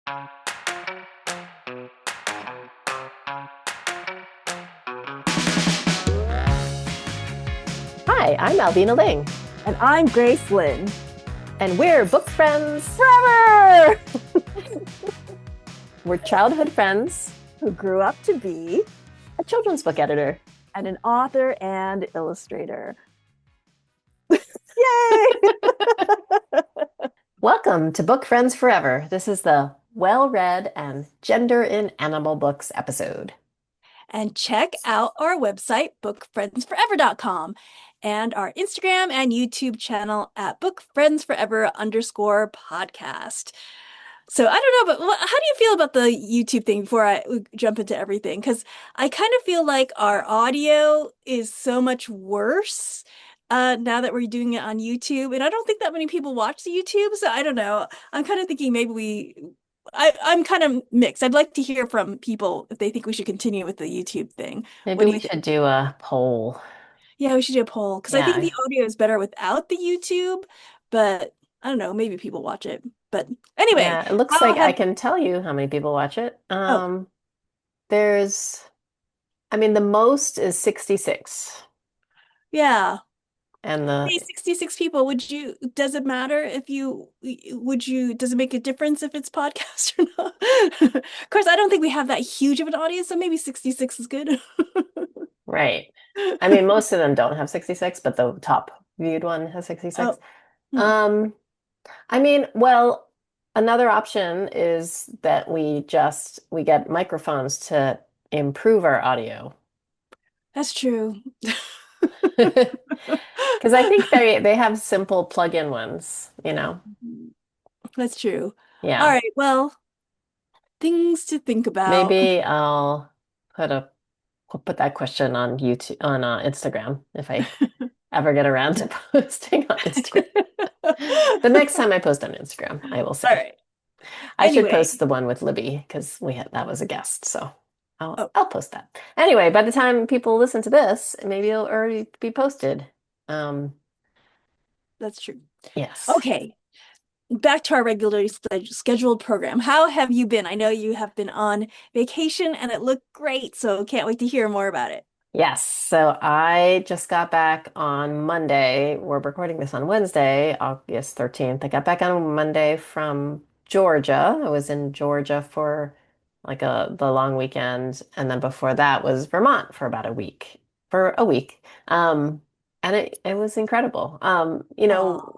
Hi, I'm Alvina Ling, And I'm Grace Lin. and we're book friends. Forever! We're childhood friends, Who grew up to be a children's book editor. and an author and illustrator. Yay! Welcome to Book Friends Forever. This is the well-read and gender in animal books episode. And check out our website, bookfriendsforever.com, and our Instagram and YouTube channel at bookfriendsforever_podcast. So I don't know, but how do you feel about the YouTube thing before I jump into everything? Because I kind of feel like our audio is so much worse now that we're doing it on YouTube, and I don't think that many people watch the YouTube. So I don't know. I'm kind of thinking maybe I'm kind of mixed. I'd like to hear from people if they think we should continue with the YouTube thing. What Maybe do we you think? should do a poll. Yeah, we should do a poll because I think Yeah, the audio is better without the YouTube, but I don't know, maybe people watch it. But anyway, yeah. It looks how like I have can tell you how many people watch it. oh, There's, I mean, the most is 66, yeah. and Hey, the 66 people, does it matter if does it make a difference if it's podcast or not? Of course, I don't think we have that huge of an audience, so maybe 66 is good. right. I mean, most of them don't have 66, but the top viewed one has 66. Oh, hmm. Um, I mean, well, another option is that we get microphones to improve our audio. That's true. Because I think they have simple plug-in ones, you know. That's true. All Yeah. right, well, things to think about. Maybe I'll put a put that question on YouTube on Instagram if I ever get around to posting on Instagram. The next time I post on Instagram, I will All say. right. I should Anyway, post the one with Libby because we had that was a guest, so oh, I'll post that. Anyway, by the time people listen to this, maybe it'll already be posted. Um, that's true. yes. Okay, back to our regularly scheduled program. How have you been? I know you have been on vacation and it looked great, so can't wait to hear more about it. Yes. So I just got back on Monday. We're recording this on Wednesday, August 13th. I got back on Monday from Georgia. I was in Georgia for like the long weekend, and then before that was Vermont for about a week. For a week. And it was incredible. Oh,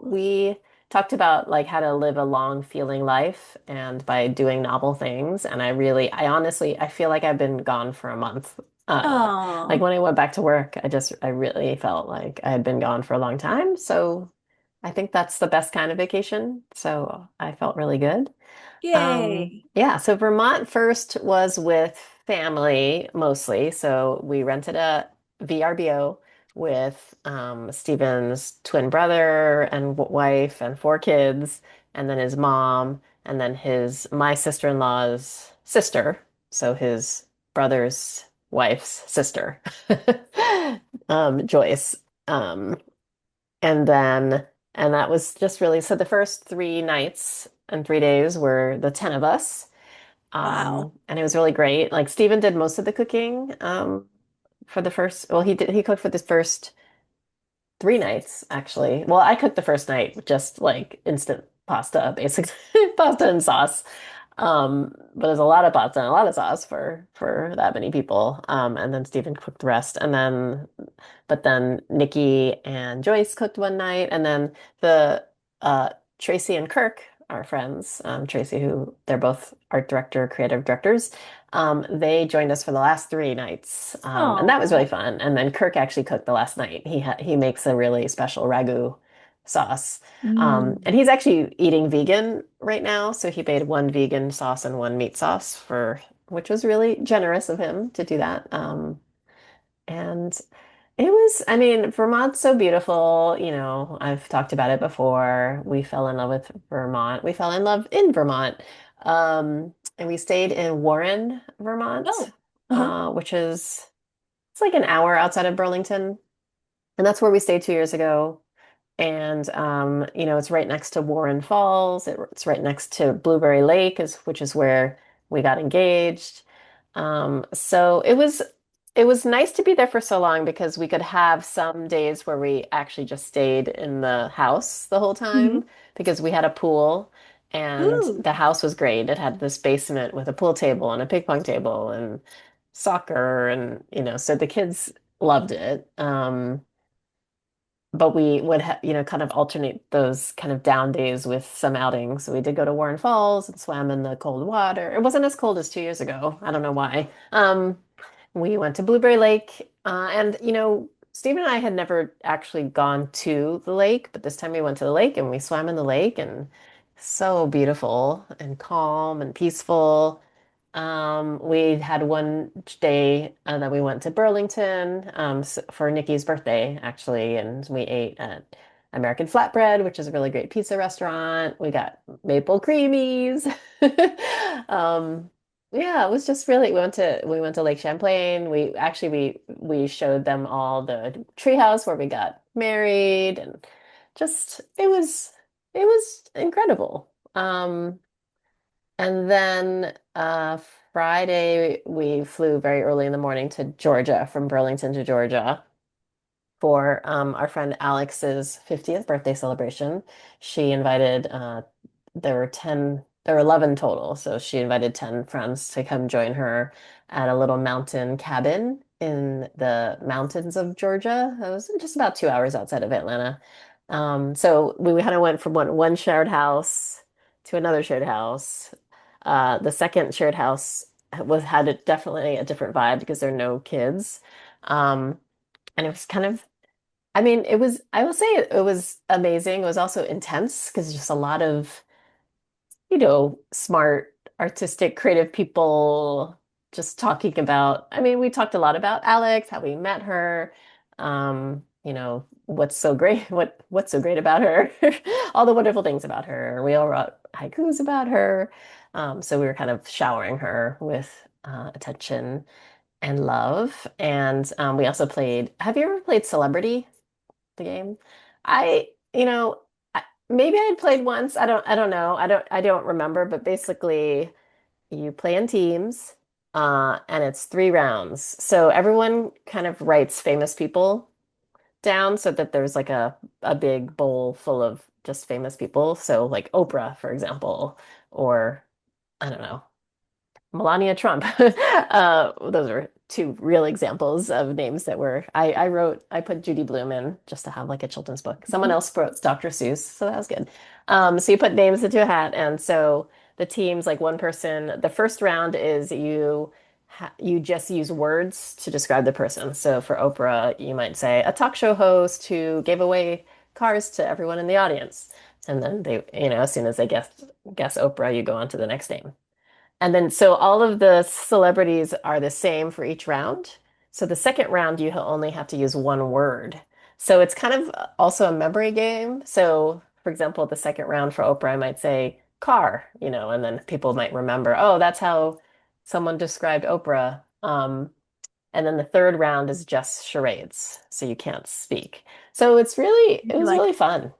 We talked about like how to live a long feeling life and by doing novel things. And I honestly, I feel like I've been gone for a month. Like oh, when I went back to work, I really felt like I had been gone for a long time. So I think that's the best kind of vacation. So I felt really good. yay. Yeah, so Vermont first was with family mostly. So we rented a VRBO with Stephen's twin brother and wife and four kids, and then his mom, and then my sister-in-law's sister, so his brother's wife's sister, Joyce. Um, and then, and that was just really, so the first 3 nights and 3 days were the 10 of us. Wow. And it was really great. Like Stephen did most of the cooking, for the first, well, he cooked for the first 3 nights, actually. Well, I cooked the first night, just like instant pasta, basically, pasta and sauce. But there's a lot of pasta and a lot of sauce for that many people. And then Stephen cooked the rest. But then Nikki and Joyce cooked one night, and then the uh, Tracy and Kirk, our friends, Tracy, who they're both art director, creative directors. They joined us for the last 3 nights, and that was really Oh, fun. And then Kirk actually cooked the last night. He makes a really special ragu sauce, and mm. he's actually eating vegan right now. So he made one vegan sauce and one meat sauce which was really generous of him to do that. And it was, I mean, Vermont's so beautiful. I've talked about it before. We fell in love with Vermont. We fell in love in Vermont. And we stayed in Warren, Vermont, Oh, uh-huh. which it's like an hour outside of Burlington. And that's where we stayed 2 years ago. And it's right next to Warren Falls. It's right next to Blueberry Lake, which is where we got engaged. So it was nice to be there for so long because we could have some days where we actually just stayed in the house the whole Hmm. time because we had a pool and Ooh. the house was great. It had this basement with a pool table and a ping pong table and soccer and so the kids loved it. But we would kind of alternate those kind of down days with some outings. So we did go to Warren Falls and swam in the cold water. It wasn't as cold as 2 years ago. I don't know why. We went to Blueberry Lake, and Steve and I had never actually gone to the lake, but this time we went to the lake and we swam in the lake, and so beautiful and calm and peaceful. We had one day that we went to Burlington for Nikki's birthday, actually, and we ate at American Flatbread, which is a really great pizza restaurant. We got maple creamies. Um, yeah, it was just really we went to Lake Champlain. We showed them all the treehouse where we got married, and just it was incredible. And then Friday, we flew very early in the morning to Georgia, from Burlington to Georgia for our friend Alex's 50th birthday celebration. She invited, there were 10, there were 11 total. So she invited 10 friends to come join her at a little mountain cabin in the mountains of Georgia. It was just about 2 hours outside of Atlanta. So we kind of went from one shared house to another shared house. The second shared house definitely a different vibe because there are no kids. Um, and it was kind of I mean, I will say it was amazing. It was also intense because just a lot of, smart, artistic, creative people just talking about, I mean, we talked a lot about Alex, how we met her, what's so great, what's so great about her, all the wonderful things about her. We all wrote haikus about her. So we were kind of showering her with attention and love. And we also played, have you ever played Celebrity? The game. I, you know, maybe I had played once. I don't know. I don't remember, but basically you play in teams, and it's 3 rounds. So everyone kind of writes famous people down so that there's like a big bowl full of just famous people. So like Oprah, for example, or I don't know, Melania Trump. Those are two real examples of names that I put Judy Blume in just to have like a children's book. Someone else wrote Dr. Seuss, so that was good. So you put names into a hat, and so the teams, like one person, the first round is you just use words to describe the person. So for Oprah, you might say a talk show host who gave away cars to everyone in the audience. And then as soon as they guess Oprah, you go on to the next name. And then, so all of the celebrities are the same for each round. So the second round, you only have to use one word. So it's kind of also a memory game. So, for example, the second round for Oprah, I might say car, and then people might remember, oh, that's how someone described Oprah. And then the third round is just charades. So you can't speak. So it You're was like, really fun.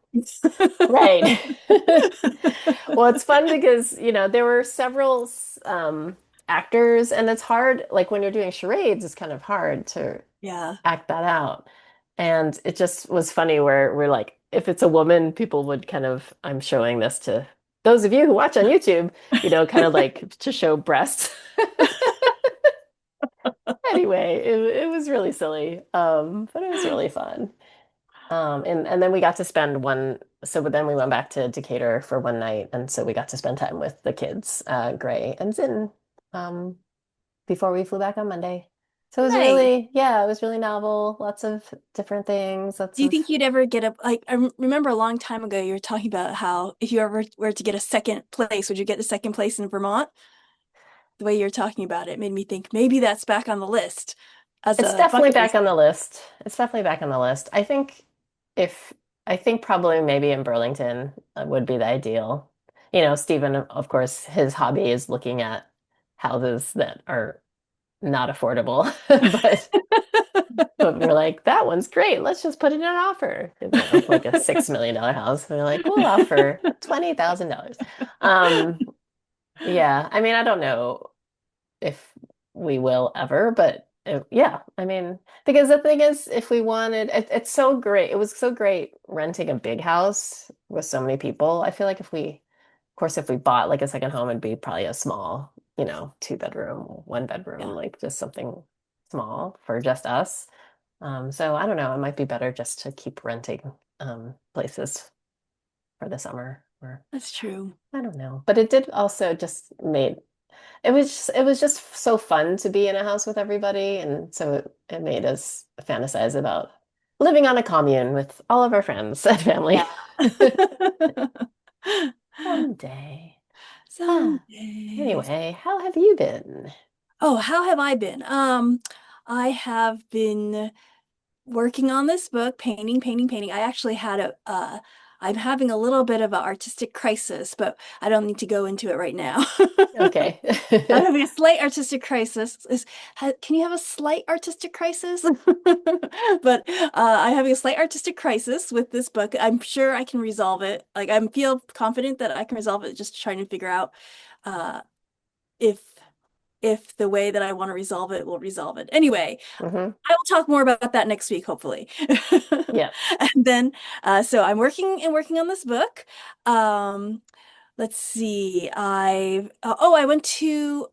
Right. Well, it's fun because, there were several actors, and it's hard, like when you're doing charades, it's kind of hard to yeah. act that out. And it just was funny where we're like, if it's a woman, people would kind of, I'm showing this to those of you who watch on YouTube, kind of like to show breasts. Anyway, it was really silly, but it was really fun. And then we got to spend but then we went back to Decatur for one night, and so we got to spend time with the kids, Gray and Zin, um, before we flew back on Monday. So Nice. yeah, it was really novel, lots of different things, lots Do you of, think you'd ever get a like remember a long time ago you were talking about how if you ever were to get a second place, would you get the second place in Vermont? The way you're talking about it made me think maybe that's back on the list as it's a definitely bucket back list on the item. list. It's definitely back on the list. If, I think probably maybe in Burlington would be the ideal. Stephen, of course, his hobby is looking at houses that are not affordable. But we're like, that one's great. Let's just put it in an offer. Like a $6 million house. We're like, we'll offer $20,000. Um, yeah, I mean, I don't know if we will ever, but yeah, I mean, because the thing is, if we wanted, it's so great. It was so great renting a big house with so many people. I feel like if we, of course, if we bought like a second home, it'd be probably a small, 2 bedroom, 1 bedroom, Yeah, like just something small for just us. So I don't know, it might be better just to keep renting places for the summer or that's true. I don't know. But it did also just made it was just so fun to be in a house with everybody, and so it made us fantasize about living on a commune with all of our friends and family. Someday. Ah, Someday. anyway, how have you been? Oh, how have I been? I have been working on this book, painting, painting, painting. I actually had I'm having a little bit of an artistic crisis, but I don't need to go into it right now. Okay. I'm having a slight artistic crisis. Can you have a slight artistic crisis? But I'm having a slight artistic crisis with this book. I'm sure I can resolve it. Like I feel confident that I can resolve it. Just trying to figure out uh, if the way that I want to resolve it will resolve it. Anyway, Hmm. I will talk more about that next week, hopefully. Yeah. And then, so I'm working on this book. Um, let's see. I went to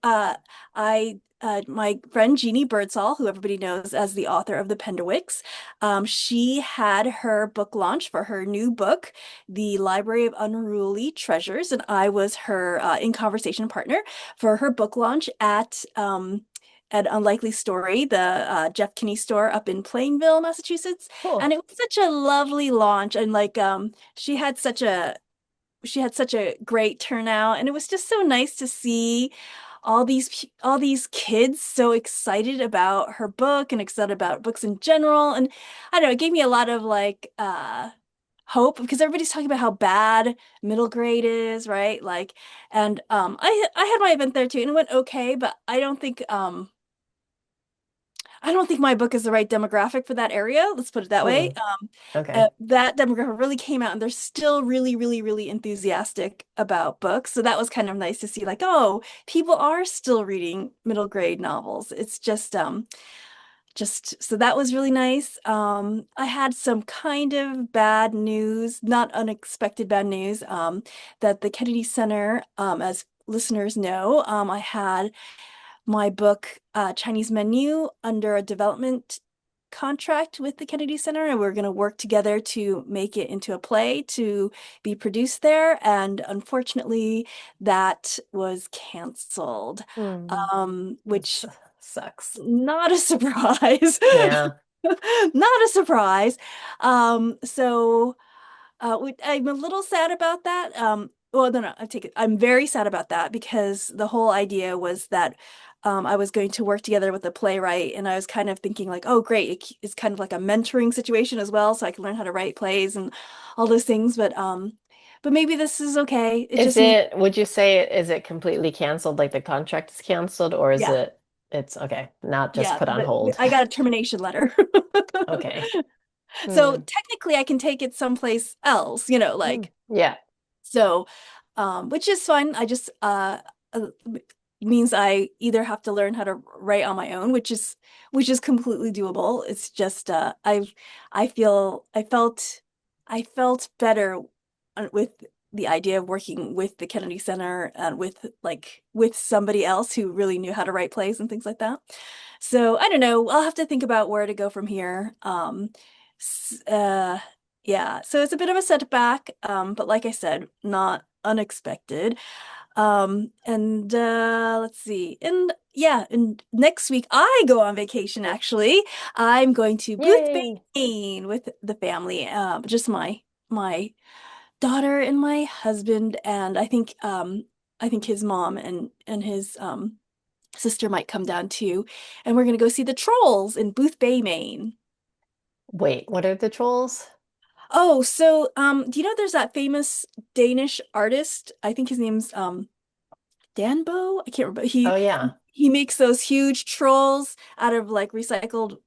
my friend Jeannie Birdsall, who everybody knows as the author of the Penderwicks. She had her book launch for her new book, The Library of Unruly Treasures, and I was her in conversation partner for her book launch at Unlikely Story, the Jeff Kinney store up in Plainville, Massachusetts. And Cool. it was such a lovely launch, and like she had such a great turnout, and it was just so nice to see all these kids so excited about her book and excited about books in general. And I don't know, it gave me a lot of like hope because everybody's talking about how bad middle grade is, right? Like, and I had my event there too, and it went okay, but I don't think my book is the right demographic for that area. Let's put it that way. Mm. Okay. That demographic really came out, and they're still really, really, really enthusiastic about books. So that was kind of nice to see, like, oh, people are still reading middle grade novels. It's just so that was really nice. I had some kind of bad news, not unexpected bad news, that the Kennedy Center, as listeners know, I had my book Chinese Menu under a development contract with the Kennedy Center, and we're going to work together to make it into a play to be produced there. And unfortunately, that was canceled, Mm. which Sucks. not a surprise. Yeah. Not a surprise. So I'm a little sad about that. Well, no, I take it. I'm very sad about that because the whole idea was that I was going to work together with a playwright, and I was kind of thinking like, oh, great, it's kind of like a mentoring situation as well, so I can learn how to write plays and all those things. But maybe this is okay. It Is just means, it, would you say, is it completely canceled, like the contract is canceled, or is yeah, it's okay, not just yeah. put on hold? I got a termination letter. Okay. So Hmm. technically, I can take it someplace else, Hmm. like. Yeah. So, which is fun. I just uh, means I either have to learn how to write on my own, which is completely doable. It's just I felt better with the idea of working with the Kennedy Center and with somebody else who really knew how to write plays and things like that. So I don't know. I'll have to think about where to go from here. S- uh, yeah, so it's a bit of a setback, but like I said, not unexpected. And let's see. And yeah, and next week I go on vacation actually. I'm going to Boothbay, Yay. Maine with the family. Just my daughter and my husband, and I think his mom and his sister might come down too. And we're gonna go see the trolls in Boothbay, Maine. Wait, what are the trolls? Oh, so do you know there's that famous Danish artist? I think his name's Danbo. I can't remember. Oh yeah. he makes those huge trolls out of like recycled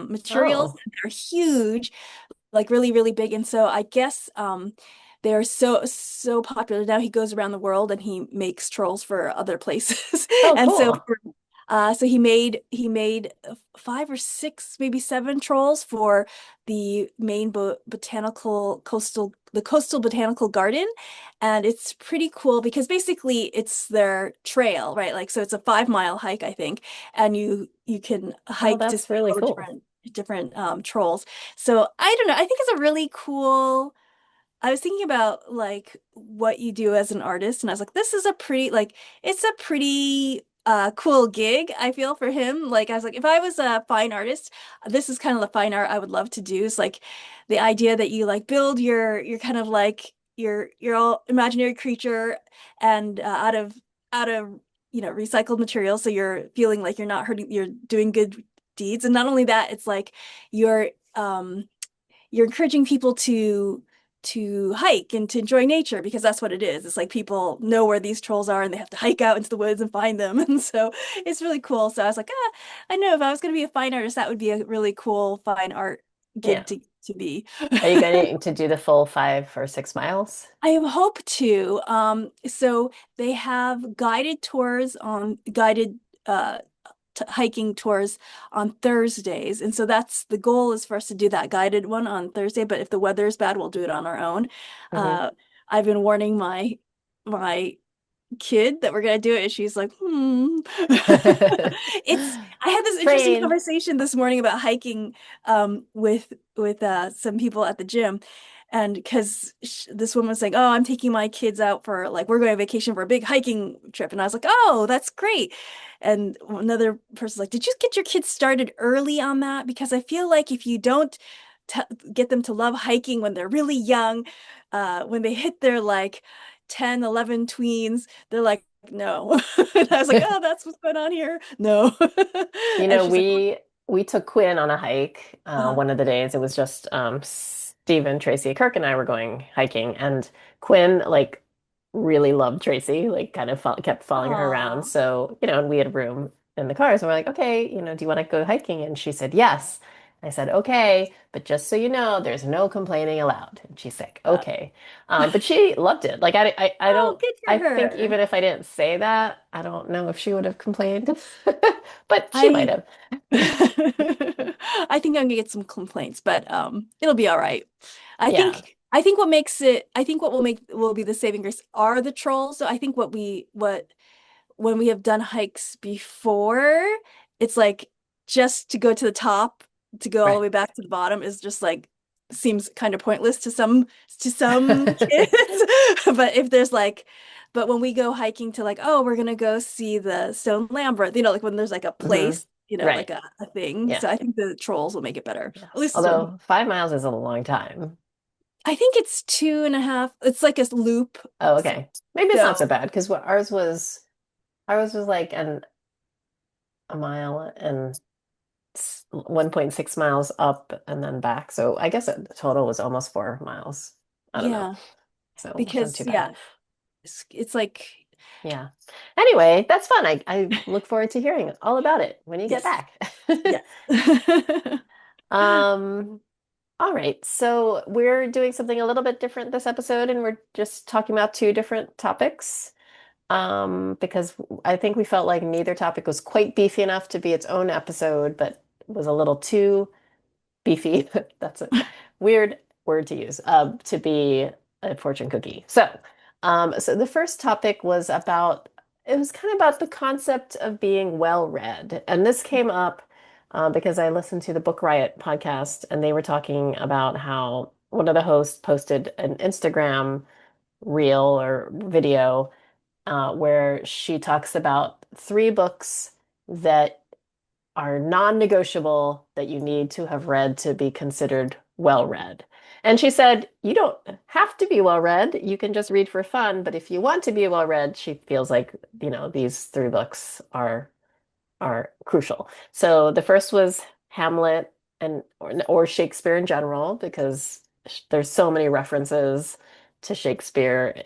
materials. Oh, They're huge, like really, really big. And so I guess they're so popular now. He goes around the world and he makes trolls for other places. oh, And so cool. so he made five or six, maybe seven trolls for the main botanical coastal the coastal botanical garden, and it's pretty cool because basically it's their trail, right? Like so, it's a 5 mile hike, I think, and you can Oh, hike to see that's really all the cool. different trolls. So I don't know. I think it's a really cool. I was thinking about like what you do as an artist, and I was like, this is a pretty like it's a pretty cool gig, I feel for him. Like I was like, if I was a fine artist, this is kind of the fine art I would love to do. It's like the idea that you like build your kind of like your all imaginary creature and out of recycled material, so you're feeling like you're not hurting, you're doing good deeds. And not only that, it's like you're um you're encouraging people to hike and to enjoy nature because that's what it is. It's like people know where these trolls are and they have to hike out into the woods and find them. And so it's really cool. So I was like, I know if I was going to be a fine artist, that would be a really cool fine art Yeah. gig to be. Are you going to do the full 5 or 6 miles? I hope to. So they have guided tours on guided hiking tours on Thursdays. And so that's the goal is for us to do that guided one on Thursday. But if the weather is bad, we'll do it on our own. Hmm. Uh, I've been warning my kid that we're gonna do it, and she's like, hmm. It's I had this interesting Train. conversation this morning about hiking with some people at the gym. And because this woman was saying, "Oh, I'm taking my kids out for like we're going on vacation for a big hiking trip," and I was like, "Oh, that's great." And another person's like, "Did you get your kids started early on that? Because I feel like if you don't t get them to love hiking when they're really young, when they hit their like 10, 11 tweens, they're like, no." And I was like, oh, that's what's going on here. No. You And know, she's like, we took Quinn on a hike uh, one of the days. It was just Stephen, Tracy, Kirk, and I were going hiking, and Quinn like really loved Tracy, like kind of kept following her around. aw. So, and we had room in the car, so we're like, okay, do you want to go hiking? And she said yes. I said, okay, but just so you know, there's no complaining allowed. And she's like, Uh, okay. But she loved it. Like I oh, don't, good I for think her. even if I didn't say that, I don't know if she would have complained. But she might I have. I think I'm gonna get some complaints, but it'll be all right. Yeah. I think what will be the saving grace are the trolls. So I think what when we have done hikes before, it's like just to go to the top, to go all the Right. way back to the bottom is just like seems kind of pointless to some kids. But if there's like, but when we go hiking to like, oh, we're gonna go see the Stone Labyrinth, like when there's like a Hmm. place, like Right. a thing. Yeah. So I think the trolls will make it better. Yeah. At least that's what I'm hoping. Although 5 miles is a long time. I think it's 2.5. It's like a loop. Oh, So, okay. Maybe it's not so so bad because what ours was like a mile and 1.6 miles up and then back. So I guess the total was almost 4 miles. I don't know. yeah, So it wasn't because too bad. yeah, it's like Yeah. Anyway, that's fun. I look forward to hearing all about it when you get yes. back. Yes. Um, all right. So we're doing something a little bit different this episode, and we're just talking about two different topics. Because I think we felt like neither topic was quite beefy enough to be its own episode, but was a little too beefy. That's a weird word to use, to be a fortune cookie. So the first topic was it was kind of about the concept of being well read. And this came up because I listened to the Book Riot podcast, and they were talking about how one of the hosts posted an Instagram reel or video where she talks about 3 books that are non-negotiable that you need to have read to be considered well read. And she said, you don't have to be well read. You can just read for fun. But if you want to be well read, she feels like, these 3 books are crucial. So the first was Hamlet or Shakespeare in general, because there's so many references to Shakespeare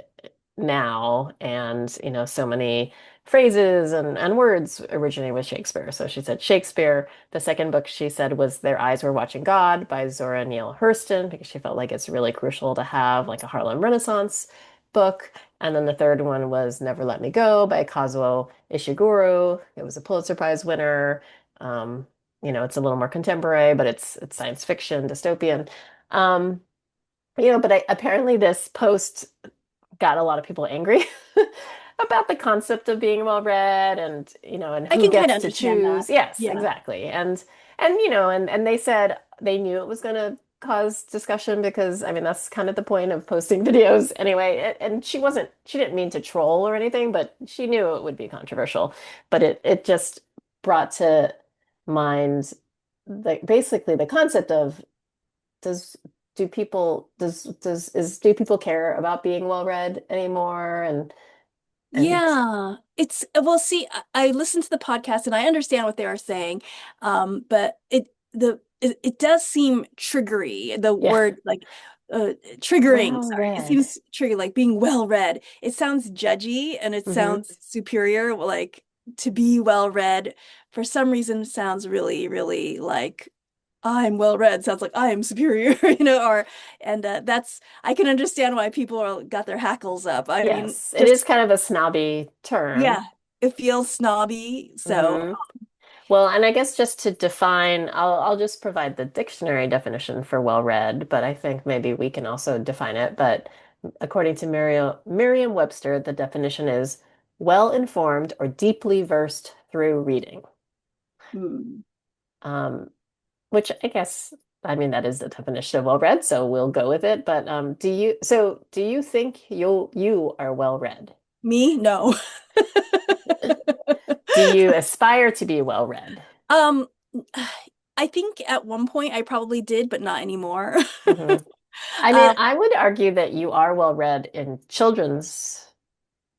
now, and so many phrases and words originated with Shakespeare. So she said Shakespeare. The second book she said was Their Eyes Were Watching God by Zora Neale Hurston, because she felt like it's really crucial to have like a Harlem Renaissance book. And then the third one was Never Let Me Go by Kazuo Ishiguro. It was a Pulitzer Prize winner. Um, it's a little more contemporary, but it's science fiction, dystopian. Um, but apparently this post got a lot of people angry about the concept of being well read and and I who can kind of gets to understand that. choose. Yes, Yeah. exactly. And and they said they knew it was going to cause discussion because I mean that's kind of the point of posting videos anyway. And she didn't mean to troll or anything, but she knew it would be controversial. But it just brought to mind basically the concept of does do people does is do people care about being well read anymore and Yeah, it's well, see, I listened to the podcast and I understand what they are saying, but it does seem triggery. The yeah, word like triggering, well sorry, it read. seems triggering, like being well read. It sounds judgy and it Hmm. sounds superior, like to be well read for some reason sounds really, really like I'm well read. Sounds like I am superior, or and that's I can understand why people got their hackles up. I mean, Yes, it is just kind of a snobby term. yeah, it feels snobby. So, Hmm. Well, and I guess just to define, I'll just provide the dictionary definition for well read, but I think maybe we can also define it. But according to Merriam-Webster, the definition is well informed or deeply versed through reading. hmm, Um, which I guess, I mean, that is the definition of well read, so we'll go with it. But do you think you are well read? me, no. Do you aspire to be well read? Um, I think at one point I probably did, but not anymore. Hmm. I mean, Um, I would argue that you are well read in children's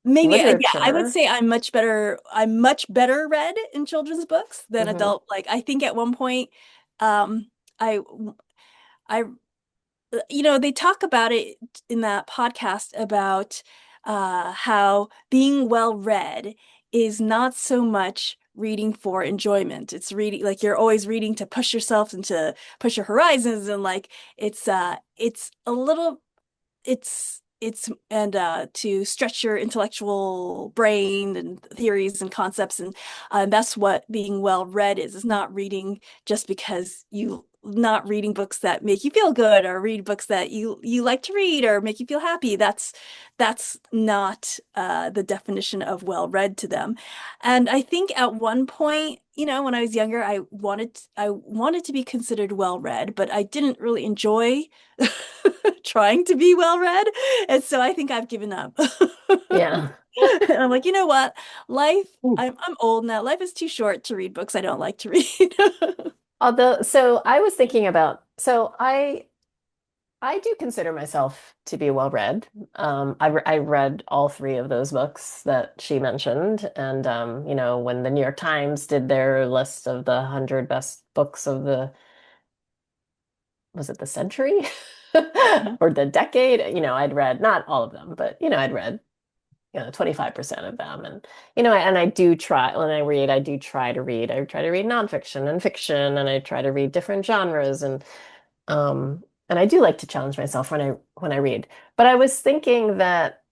maybe, yeah, I would literature. say I'm much better read in children's books than Hmm. adult. Like, I think at one point, um, I, I they talk about it in that podcast about how being well read is not so much reading for enjoyment. It's reading like you're always reading to push yourself and to push your horizons and like it's a little it's and to stretch your intellectual brain and theories and concepts and that's what being well read is. It's not reading just because you not reading books that make you feel good or read books that you like to read or make you feel happy. That's not the definition of well read to them. And I think at one point, when I was younger, I wanted to be considered well read, but I didn't really enjoy trying to be well read. And so I think I've given up. Yeah. And I'm like, you know what? Life, I'm old now. Life is too short to read books I don't like to read. Although, so I was thinking about, so I do consider myself to be well read. I read all three of those books that she mentioned, and when the New York Times did their list of the 100 best books of the was it the century or the decade? I'd read not all of them, but I'd read 25% of them, and and I do try when I read, I do try to read. I try to read nonfiction and fiction, and I try to read different genres um, and I do like to challenge myself when I read. But I was thinking that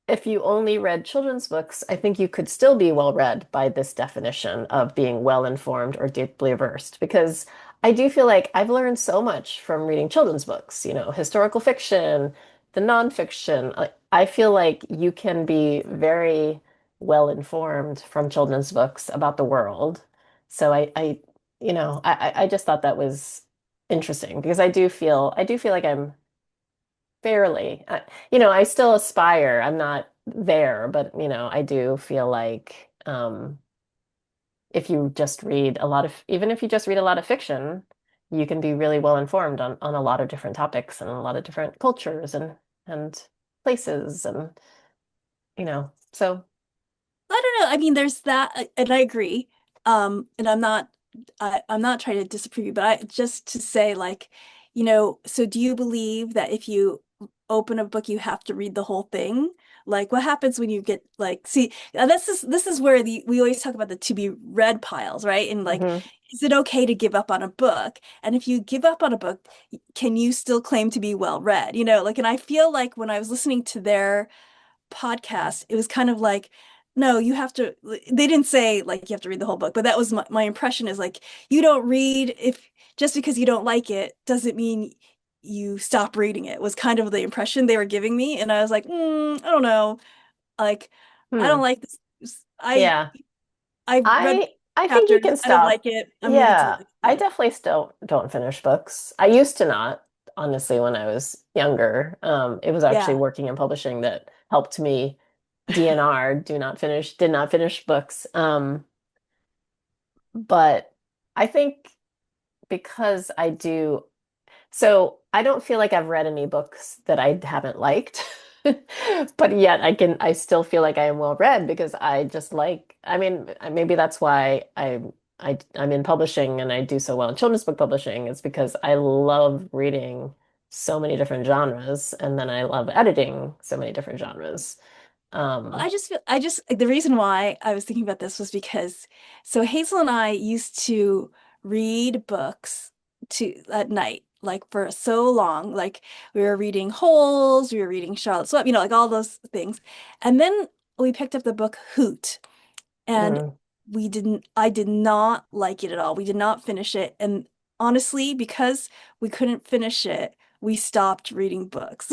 if you only read children's books, I think you could still be well read by this definition of being well informed or deeply versed, because I do feel like I've learned so much from reading children's books, historical fiction, the nonfiction. I feel like you can be very well informed from children's books about the world. So I just thought that was interesting because I do feel like I'm fairly. I still aspire. I'm not there, but I do feel like if you just read a lot of, even if you just read a lot of fiction, you can be really well informed on a lot of different topics and a lot of different cultures and places so I don't know. I mean, there's that, and I agree. And I'm not trying to disapprove you, but I just to say, like, so do you believe that if you open a book, you have to read the whole thing? Like what happens when you get like see this is where the we always talk about the to be read piles, right? And like Hmm. is it okay to give up on a book? And if you give up on a book, can you still claim to be well read? Like and I feel like when I was listening to their podcast, it was kind of like, no, you have to, they didn't say like you have to read the whole book, but that was my impression is like, you don't read if just because you don't like it doesn't mean you stop reading it was kind of the impression they were giving me. And I was like, I don't know. Like, I don't Hmm. like this. Yeah. I've read I think you can chapters. I don't stop. like it. I'm gonna Yeah, delete I it. definitely still don't finish books. I used to not, honestly, when I was younger. It was actually Yeah. working in publishing that helped me DNR, did not finish books. But I think because I do. So I don't feel like I've read any books that I haven't liked. But yet I still feel like I am well read because I just like, I mean, maybe that's why I'm in publishing and I do so well in children's book publishing. It's because I love reading so many different genres and then I love editing so many different genres. Well, Um, I just, the reason why I was thinking about this was because, so Hazel and I used to read books at night, like for so long. Like we were reading Holes, we were reading Charlotte Swep, like all those things. And then we picked up the book Hoot, and mhm. I did not like it at all. We did not finish it. And honestly, because we couldn't finish it, we stopped reading books.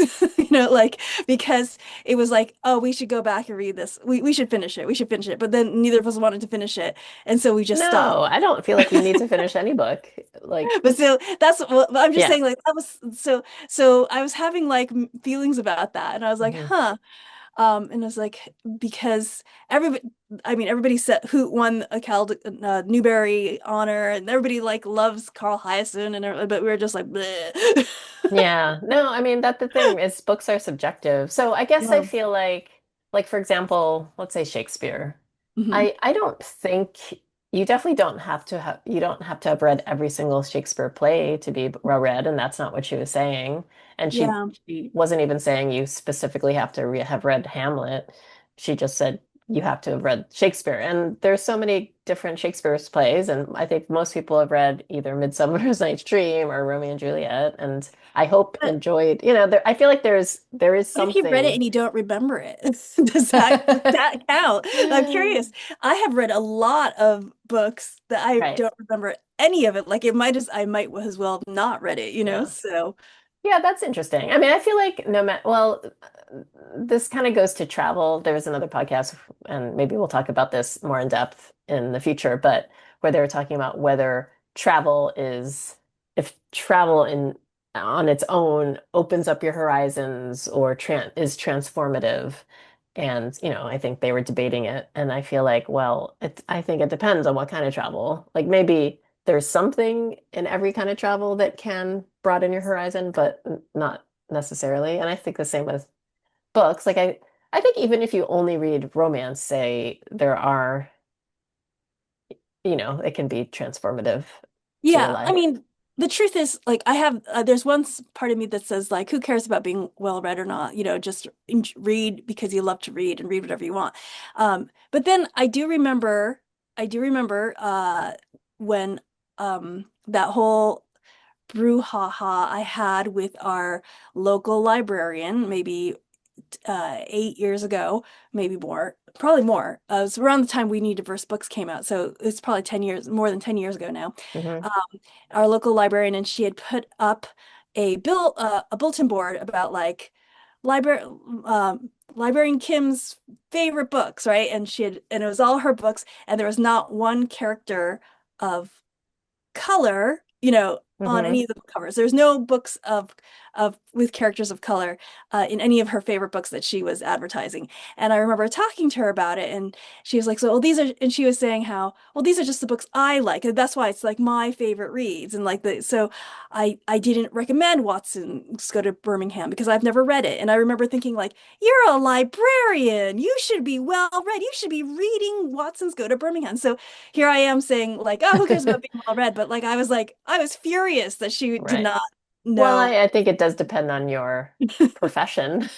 Like because it was like, oh, we should go back and read this. We should finish it. We should finish it. But then neither of us wanted to finish it. And so we just No, stopped. I don't feel like you need to finish any book. Like, But so that's what I'm just yeah. saying, like that was so I was having like feelings about that. And I was like, Mhm. huh. And I was like, because everybody, I mean, everybody said who won a Newbery honor, and everybody like loves Carl Hyacin, but we were just like, bleh. Yeah, no, I mean that the thing is books are subjective. So I guess I Yeah. feel like for example, let's say Shakespeare. Hmm. I don't think you definitely don't have to have read every single Shakespeare play to be well read, and that's not what she was saying. And Yeah. she wasn't even saying you specifically have to have read Hamlet. She just said you have to have read Shakespeare. And there's so many different Shakespeare's plays, and I think most people have read either Midsummer's Night's Dream or Romeo and Juliet, and I hope But enjoyed, I feel like there is what if you read it something. and you don't remember it? Does that count? I'm curious. I have read a lot of books that I Right. don't remember any of it. Like it might as I might as well have not read it. Yeah. So Yeah, that's interesting. I mean, I feel like no matter, well, this kind of goes to travel. There was another podcast, and maybe we'll talk about this more in depth in the future, but where they were talking about whether if travel on its own opens up your horizons or is transformative. And, I think they were debating it. And I feel like, well, I think it depends on what kind of travel. Like maybe there's something in every kind of travel that can broaden your horizon, but not necessarily. And I think the same with books. I think even if you only read romance, say there are, it can be transformative to your yeah, I life. mean, the truth is, like, I have, there's one part of me that says, like, who cares about being well read or not? Just read because you love to read and read whatever you want. But then I do remember, when, that whole brouhaha I had with our local librarian, maybe 8 years ago, maybe more, probably more. It was around the time We Need Diverse Books came out, so it's probably 10 years, more than 10 years ago now. Hmm. Um, our local librarian, and she had put up a bulletin board about like library librarian Kim's favorite books, right? And it was all her books, and there was not one character of color, on Hmm. any of the book covers. There's no books of with characters of color in any of her favorite books that she was advertising. And I remember talking to her about it, and she was like, "So, well, and she was saying how, well, these are just the books I like, and that's why it's like my favorite reads." And like so, I didn't recommend Watson's Go to Birmingham because I've never read it, and I remember thinking like, "You're a librarian. You should be well read. You should be reading Watson's Go to Birmingham." So here I am saying like, oh, who cares about being well read? But like I was furious that she did Right. not. Well, No. I think it does depend on your profession.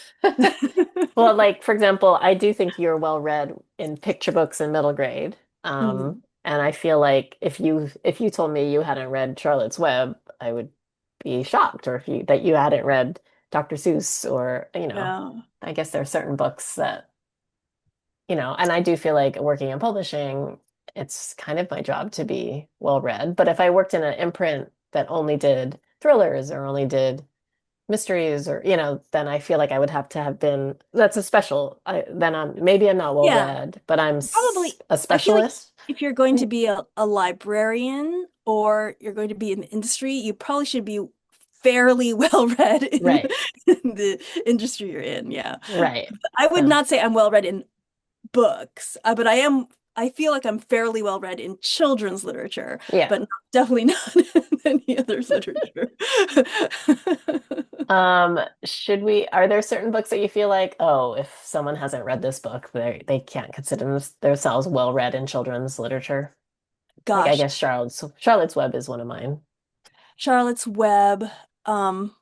Well, like for example, I do think you're well read in picture books in middle grade. Mm. And I feel like if you told me you hadn't read Charlotte's Web, I would be shocked, or if you that you hadn't read Dr. Seuss, or No. I guess there are certain books that, and I do feel like working in publishing, it's kind of my job to be well read. But if I worked in an imprint that only did thrillers or only did mysteries, or then I feel like I would have to have been, that's a special, then maybe I'm not well Yeah. read, but I'm Probably, a I feel like specialist. if you're going to be a librarian or you're going to be in the industry, you probably should be fairly well read Right, in the industry you're in. Yeah. right. I would uh, not say I'm well read in books, but I feel like I'm fairly well read in children's literature, yeah. but definitely not in any other's literature. Should we, are there certain books that you feel like, oh, if someone hasn't read this book, they can't consider themselves well read in children's literature? Like, I Gosh, guess Charlotte's Web is one of mine. Charlotte's Web. Um,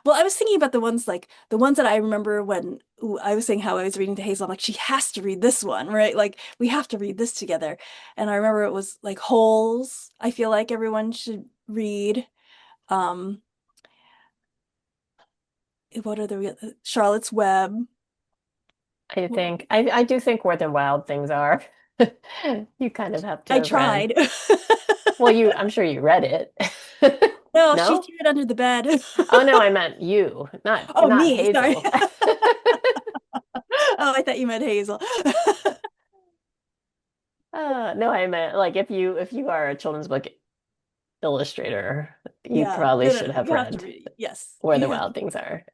well, I was thinking about the ones that I remember when I was saying how I was reading to Hazel. I'm like, she has to read this one, right? Like, we have to read this together. And I remember it was like Holes. I feel like everyone should read. Um, what are Charlotte's Web. I do think Where the Wild Things Are. You kind of have to I have read. tried. Well, I'm sure you read it. No, she No? threw it under the bed. Oh no, I meant you, not Oh, not me. Sorry. Hazel. Oh, I thought you meant Hazel. No, I meant like if you are a children's book illustrator, you Yeah, probably no, no, should no. have You have to read read it. Yes, Where the you have Wild Things Are.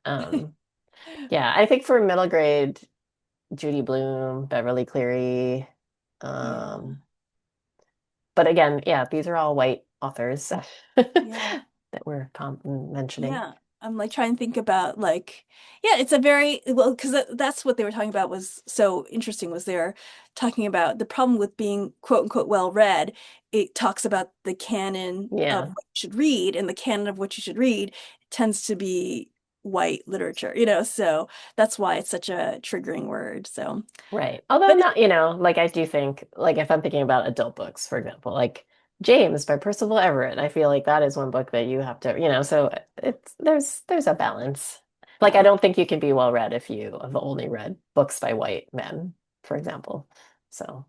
Yeah, I think for middle grade, Judy Blume, Beverly Cleary. Yeah, Um, but again, yeah, these are all white authors yeah, that we're mentioning. yeah. I'm like trying to think about like, yeah, it's a very well because that's what they were talking about was so interesting was they're talking about the problem with being quote unquote well read. It talks about the canon of Yeah. what you should read, and the canon of what you should read tends to be white literature, so that's why it's such a triggering word. So, Right. Although but not, like I do think, like if I'm thinking about adult books, for example, like James by Percival Everett, I feel like that is one book that you have to, so there's a balance. Like I yeah, don't think you can be well read if you have only read books by white men, for example. So,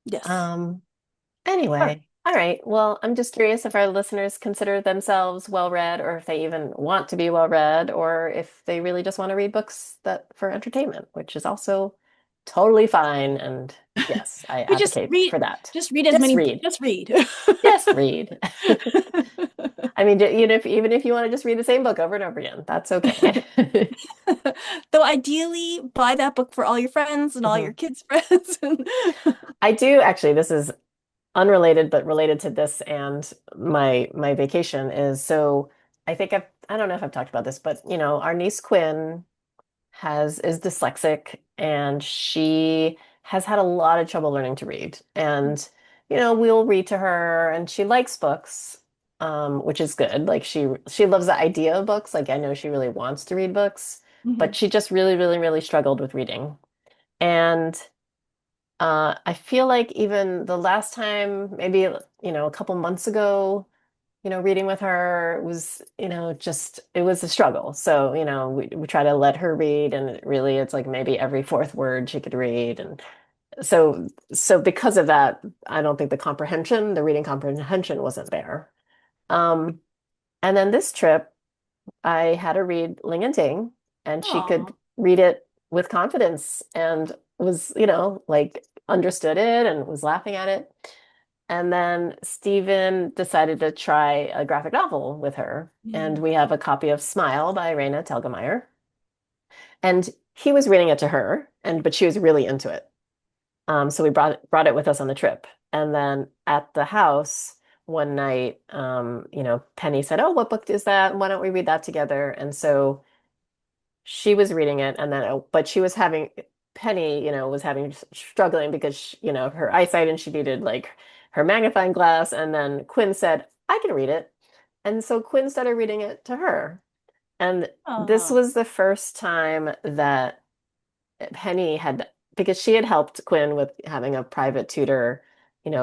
yes. um, All right. anyway, all right. Well, I'm just curious if our listeners consider themselves well read, or if they even want to be well read, or if they really just want to read books that for entertainment, which is also totally fine. And yes, I We just advocate read for that. just read as Just many read. just read. Just read. I mean, even if you want to just read the same book over and over again, that's okay. Though ideally buy that book for all your friends and all your Mhm. kids' friends. I do actually, this is unrelated but related to this and my vacation is, so I don't know if I've talked about this, but our niece Quinn is dyslexic, and she has had a lot of trouble learning to read. And we'll read to her, and she likes books, which is good. Like she loves the idea of books. Like I know she really wants to read books, but Mhm. she just really, really, really struggled with reading. And I feel like even the last time, maybe, a couple months ago, reading with her was, just, it was a struggle. So, we try to let her read, and it's like maybe every fourth word she could read. And so because of that, I don't think the reading comprehension wasn't there. Um, and then this trip, I had her read Ling and Ting, and she could Oh. read it with confidence and was, like understood it and was laughing at it. And then Stephen decided to try a graphic novel with her. And Mm. we have a copy of Smile by Raina Telgemeier. And he was reading it to her, but she was really into it. So we brought it with us on the trip. And then at the house one night, Penny said, "Oh, what book is that? Why don't we read that together?" And so she was reading it, and then but she was having Penny, was having struggling because her eyesight, and she needed like her magnifying glass. And then Quinn said, "I can read it." And so Quinn started reading it to her. And this Oh. was the first time that Penny had, because she had helped Quinn with having a private tutor,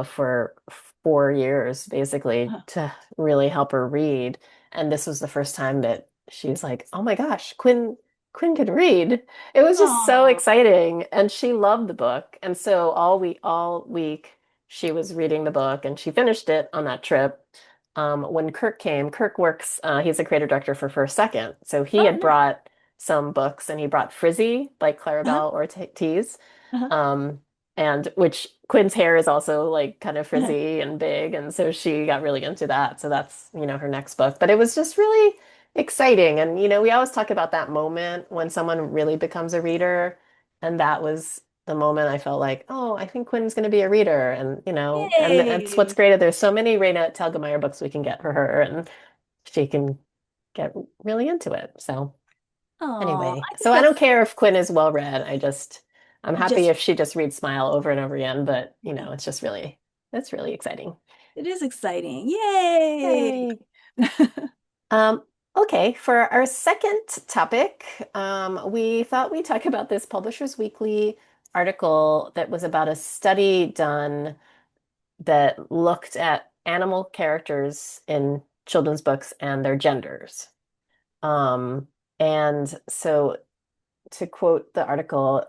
for 4 years basically to really help her read. And this was the first time that she was like, "Oh my gosh, Quinn could read." It was just so Oh. exciting, and she loved the book. And so all week she was reading the book, and she finished it on that trip. When Kirk came, Kirk works, he's a creative director for First Second. So he Oh, had nice. brought some books and he brought Frizzy by Uh-huh. Clarabelle Ortiz. Uh-huh. Um, and which Quinn's hair is also like kind of frizzy and big. And so she got really into that. So that's, her next book. But it was just really exciting. And, we always talk about that moment when someone really becomes a reader. And that was the moment I felt like, oh, I think Quinn's going to be a reader. And, and that's what's Yay. great. There's so many Raina Telgemeier books we can get for her and she can get really into it. So Oh, anyway, I think so I don't that's care if Quinn is well read. I'm happy just, if she just reads Smile over and over again, but yeah, it's really exciting. it is exciting. Yay. Yay. Um, okay, for our second topic, we thought we'd talk about this Publishers Weekly article that was about a study done that looked at animal characters in children's books and their genders. And so to quote the article,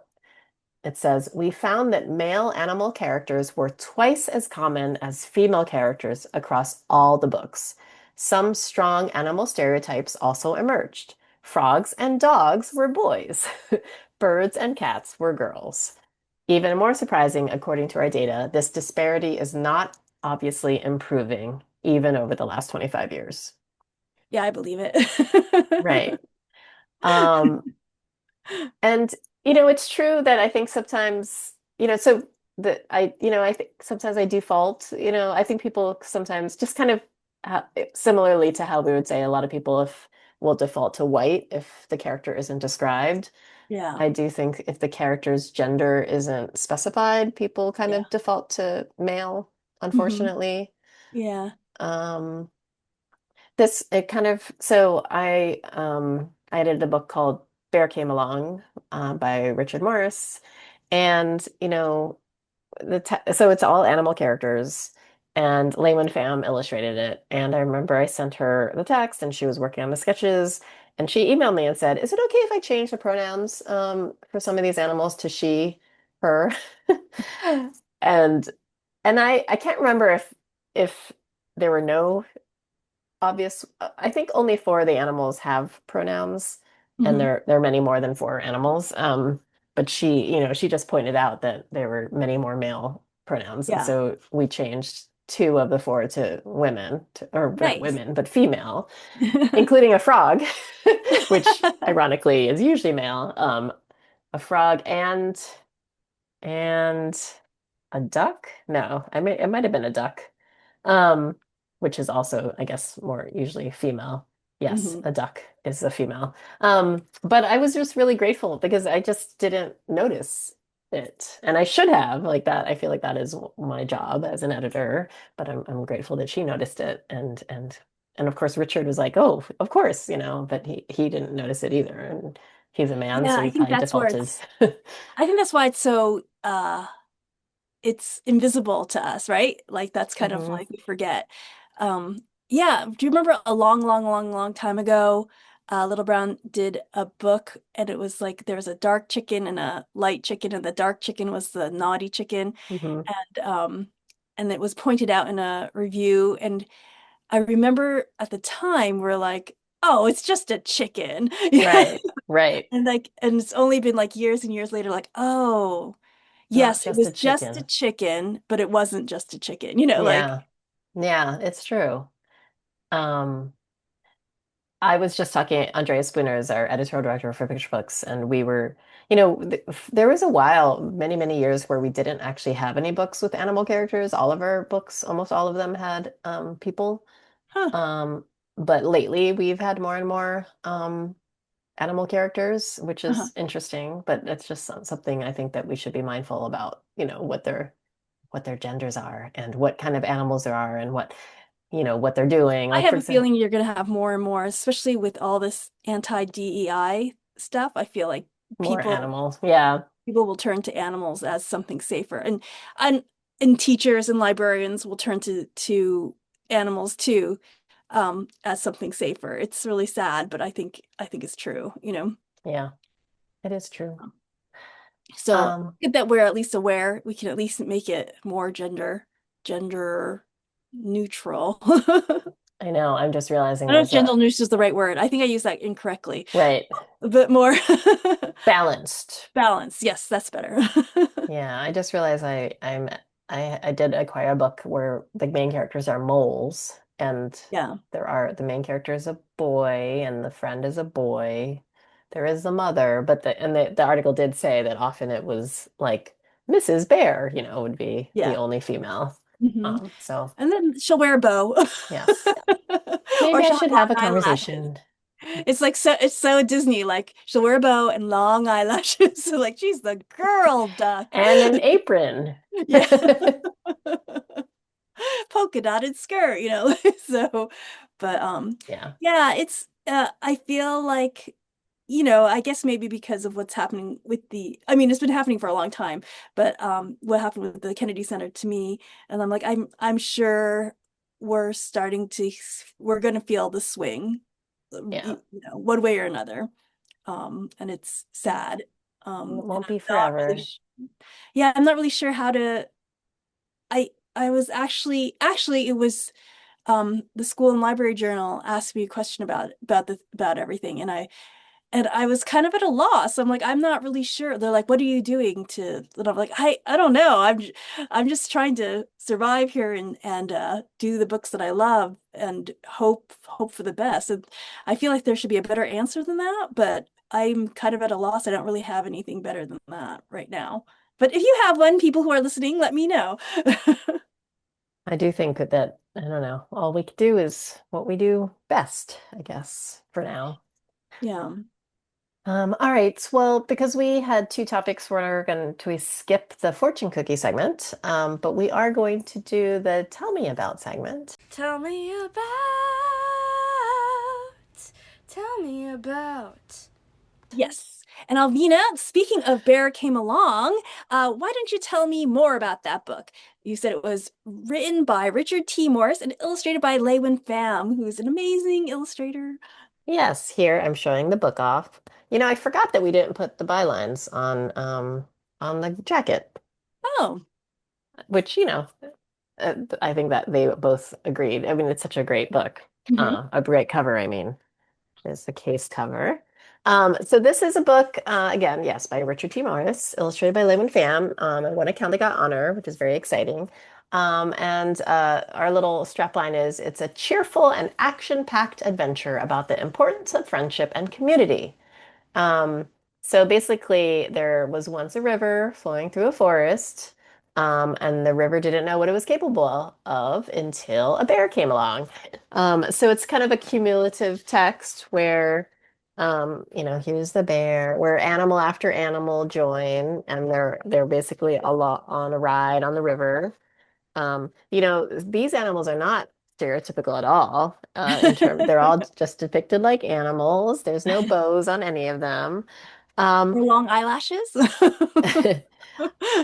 it says, "We found that male animal characters were twice as common as female characters across all the books. Some strong animal stereotypes also emerged. Frogs and dogs were boys. Birds and cats were girls. Even more surprising, according to our data, this disparity is not obviously improving even over the last 25 years." Yeah, I believe it. Right. Um, And it's true that I think sometimes, so that I think sometimes I default, I think people sometimes just kind of similarly to how we would say a lot of people if will default to white if the character isn't described. Yeah. I do think if the character's gender isn't specified, people kind Yeah. of default to male, Hmm. unfortunately. Yeah. Um, this it kind of so I edited a book called Bear Came Along by Richard Morris, and so it's all animal characters, and LeUyen Pham illustrated it. And I remember I sent her the text, and she was working on the sketches, and she emailed me and said, "Is it okay if I change the pronouns for some of these animals to she, her?" And I can't remember if there were no obvious. I think only four of the animals have pronouns, and Hmm. there are many more than four animals. But she just pointed out that there were many more male pronouns, and Yeah. so we changed two of the four to women, or not Nice. women, but female, including a frog, which ironically is usually male. A frog and a duck? No, it might have been a duck. Um, which is also, I guess, more usually female. Yes, Hmm. a duck is a female. But I was just really grateful because I just didn't notice it. And I should have, like that. I feel like that is my job as an editor, but I'm grateful that she noticed it. And of course Richard was like, "Oh, of course, but he didn't notice it either. And he's a man, Yeah, so I he think probably that's where defaulted." it's I think that's why it's so it's invisible to us, right? Like that's kind of Hmm. like we forget. Um, yeah, do you remember a long, long, long, long time ago, Little Brown did a book and it was like there was a dark chicken and a light chicken, and the dark chicken was the naughty chicken, Hmm. and it was pointed out in a review, and I remember at the time we're like, oh, it's just a chicken. Yeah. Right, right. And it's only been like years and years later, like, oh. Not Yes, it just was a just a chicken. chicken, but it wasn't just a chicken, like, Yeah. Yeah, it's true. Um, I was just talking, Andrea Spooner is our editorial director for Picture Books, and we were, there was a while, many, many years where we didn't actually have any books with animal characters. All of our books, almost all of them had people. huh, Um, but lately we've had more and more animal characters, which uh-huh. is interesting, but it's just something I think that we should be mindful about, what their genders are and what kind of animals there are and what. what they're doing. I Like, for have a example, feeling you're going to have more and more, especially with all this anti-DEI stuff. I feel like more people animals. Yeah. people will turn to animals as something safer, and and teachers and librarians will turn to animals too, as something safer. It's really sad, but I think it's true, you know. Yeah, it is true. So Um, good that we're at least aware. We can at least make it more gender neutral. I know. I'm just realizing I don't know if there's gender a neutral is the right word. I think I used that incorrectly. right A bit more balanced. balance. Yes, that's better. Yeah, I just realized I did acquire a book where the main characters are moles, and Yeah. the main character is a boy and the friend is a boy. There is the mother, but the article did say that often it was like Mrs. Bear, would be the Yeah. only female. Hmm. So And then she'll wear a bow. yes, maybe Or I she'll have should long have a eyelashes. conversation. It's so Disney, like she'll wear a bow and long eyelashes. So like she's the girl duck. And an apron. Yeah. Polka dotted skirt, you know. So, but Yeah, yeah, it's I feel like, I guess maybe because of what's happening with I mean, it's been happening for a long time, but what happened with the Kennedy Center to me, and I'm like, I'm sure we're going to feel the swing, yeah. one way or another. And it's It sad. And won't I'm be not really forever. yeah, I'm not really sure how to I was actually it was the school and library journal asked me a question about everything, and I was kind of at a loss. I'm like, I'm not really sure. They're like, what are you doing to, and I'm like, I don't know. I'm just trying to survive here and do the books that I love and hope for the best. And I feel like there should be a better answer than that, but I'm kind of at a loss. I don't really have anything better than that right now. But if you have one, people who are listening, let me know. I do think that, I don't know, all we could do is what we do best, I guess, for now. Yeah. All right. Well, because we had two topics, we're going to skip the fortune cookie segment, but we are going to do the tell me about segment. Tell me about. Tell me about. Yes. And Alvina, speaking of Bear Came Along, why don't you tell me more about that book? You said it was written by Richard T. Morris and illustrated by LeUyen Pham, who's an amazing illustrator. Yes, here I'm showing the book off. I forgot that we didn't put the bylines on the jacket, Oh. which, I think that they both agreed. I mean, it's such a great book. Hmm. A great cover, I mean. Is the case cover. So this is a book, again, yes, by Richard T. Morris, illustrated by Lin and Pham, and won a Caldecott honor, which is very exciting. And our little strapline is, it's a cheerful and action-packed adventure about the importance of friendship and community. Um, so basically, there was once a river flowing through a forest, and the river didn't know what it was capable of until a bear came along. So it's kind of a cumulative text where, here's the bear, where animal after animal join, and they're basically a lot on a ride on the river. These animals are not stereotypical at all. They're all just depicted like animals. There's no bows on any of them. Um, Or long eyelashes.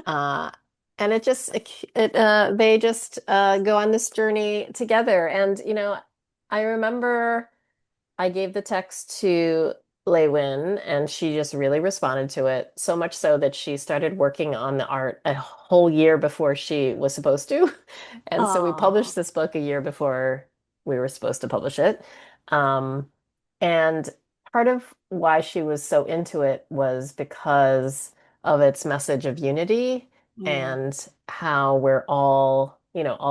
uh, and they just go on this journey together. And I remember I gave the text to Lei Win, and she just really responded to it, so much so that she started working on the art a whole year before she was supposed to. And so we Aw. published this book a year before we were supposed to publish it. Um, and part of why she was so into it was because of its message of unity Mm, and how we're all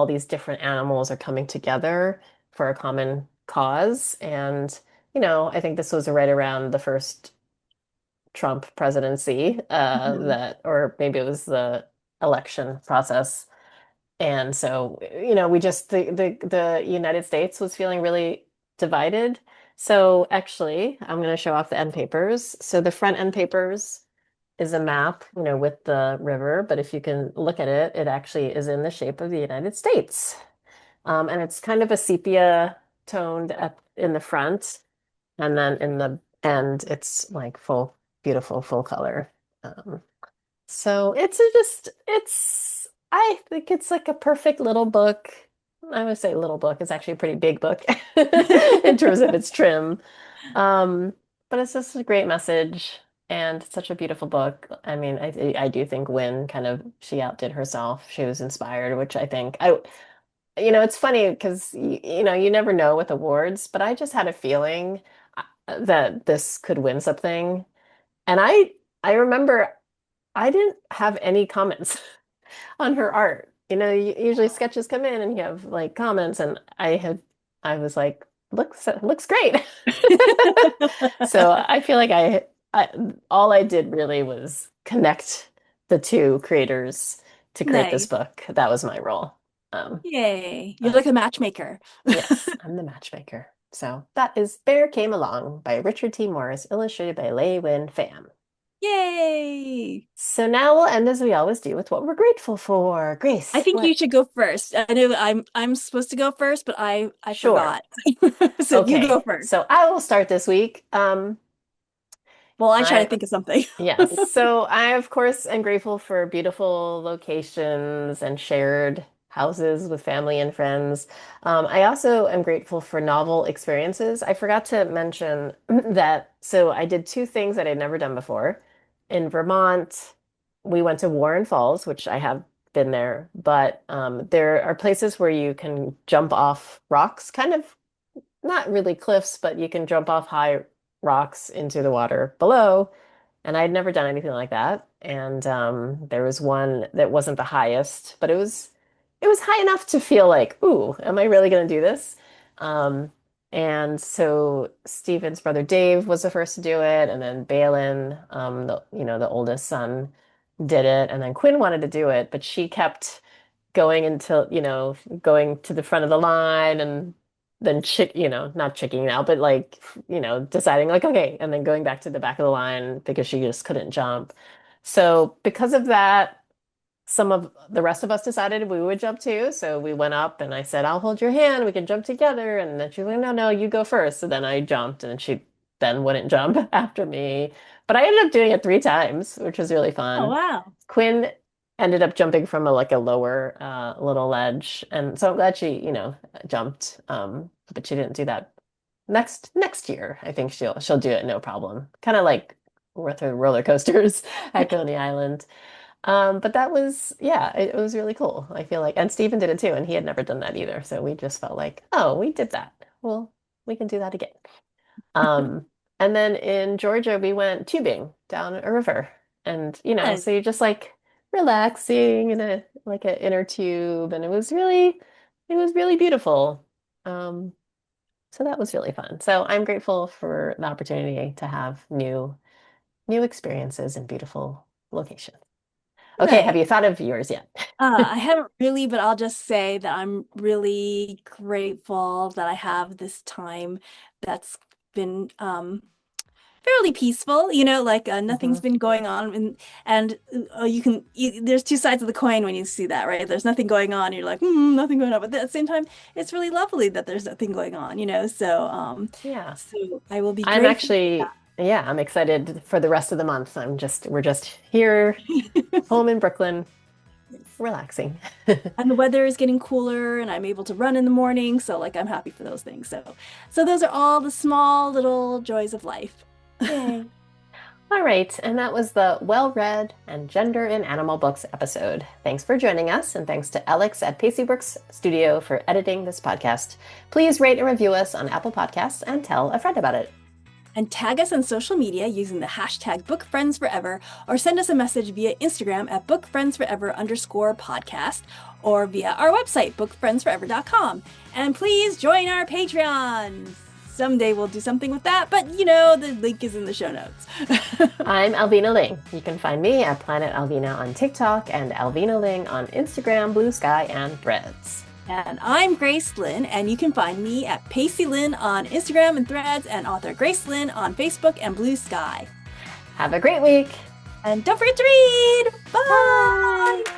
these different animals are coming together for a common cause. And, I think this was right around the first Trump presidency, mhm. or maybe it was the election process. And so, we just the United States was feeling really divided. So actually, I'm going to show off the end papers. So the front end papers is a map, with the river, but if you can look at it, it actually is in the shape of the United States. And it's kind of a sepia toned in the front, and then in the end, it's like full, beautiful, full color. Um, so I think it's like a perfect little book. I would say little book. It's actually a pretty big book in terms of its trim. Um, but it's just a great message and such a beautiful book. I mean, I do think Wynne kind of she outdid herself. She was inspired, which I think it's funny because you never know with awards, but I just had a feeling that this could win something. And I remember I didn't have any comments on her art. Usually sketches come in and you have like comments, and I was like, looks great. So I feel like I all I did really was connect the two creators to create this Nice. book. That was my role. Um, Yay. You're but like a matchmaker. yes, I'm the matchmaker. So that is Bear Came Along by Richard T. Morris, illustrated by LeUyen Pham. Yay. So now we'll end as we always do with what we're grateful for. I Grace, think you what? should go first. I know I'm supposed to go first, but I Sure. forgot. So you go Okay. first. So I will start this week. Well, I try to I think of something. Yes. So I, of course, am grateful for beautiful locations and shared houses with family and friends. I also am grateful for novel experiences. I forgot to mention that. So I did two things that I'd never done before. In Vermont, we went to Warren Falls, which I have been there, but there are places where you can jump off rocks, kind of not really cliffs, but you can jump off high rocks into the water below. And I'd never done anything like that. And there was one that wasn't the highest, but it was high enough to feel like, ooh, am I really going to do this? Um, and so Steven's brother Dave was the first to do it, and then Balin, the oldest son, did it, and then Quinn wanted to do it, but she kept going until, going to the front of the line and then not chicking out, but like, deciding like, okay, and then going back to the back of the line because she just couldn't jump. So because of that, some of the rest of us decided we would jump too. So we went up and I said, I'll hold your hand. We can jump together. And then she was like, no, no, you go first. So then I jumped and she then wouldn't jump after me. But I ended up doing it 3 times, which was really Oh, fun. wow. Quinn ended up jumping from a lower little ledge. And so I'm glad she, jumped. But she didn't do that next year. I think she'll do it no problem. Kind of like with her roller coasters at Coney Island. But that was, yeah, it was really cool. I feel like, and Steven did it too, and he had never done that either. So we just felt like, oh, we did that. Well, we can do that again. Um, and then in Georgia, we went tubing down a river, and Fun. so you're just like relaxing in a like an inner tube, and it was really beautiful. Um, so that was really fun. So I'm grateful for the opportunity to have new experiences in beautiful locations. Okay, have Nice. you thought of yours yet? I haven't really, but I'll just say that I'm really grateful that I have this time that's been fairly peaceful, like Hmm. nothing's been going on and there's two sides of the coin when you see that, right? There's nothing going on, you're like, nothing going on, but at the same time, it's really lovely that there's nothing going on, Yeah. so I will be I'm grateful for actually, yeah, I'm excited for the rest of the month. We're just here, that. home in Brooklyn, relaxing. And the weather is getting cooler and I'm able to run in the morning, so like I'm happy for those things. So those are all the small little joys of life. Yay. All right, and that was the well-read and gender in animal books episode. Thanks for joining us, and thanks to Alex at Paceyworks Studio for editing this podcast. Please rate and review us on Apple Podcasts and tell a friend about it. And tag us on social media using the hashtag BookFriendsForever, or send us a message via Instagram at BookFriendsForever_podcast, or via our website, BookFriendsForever.com. And please join our Patreon. Someday we'll do something with that, but the link is in the show notes. I'm Alvina Ling. You can find me at Planet Alvina on TikTok and Alvina Ling on Instagram, Blue Sky, and Threads. And I'm Grace Lin, and you can find me at Pacey Lin on Instagram and Threads, and author Grace Lin on Facebook and Blue Sky. Have a great week. And don't forget to read! Bye! Bye.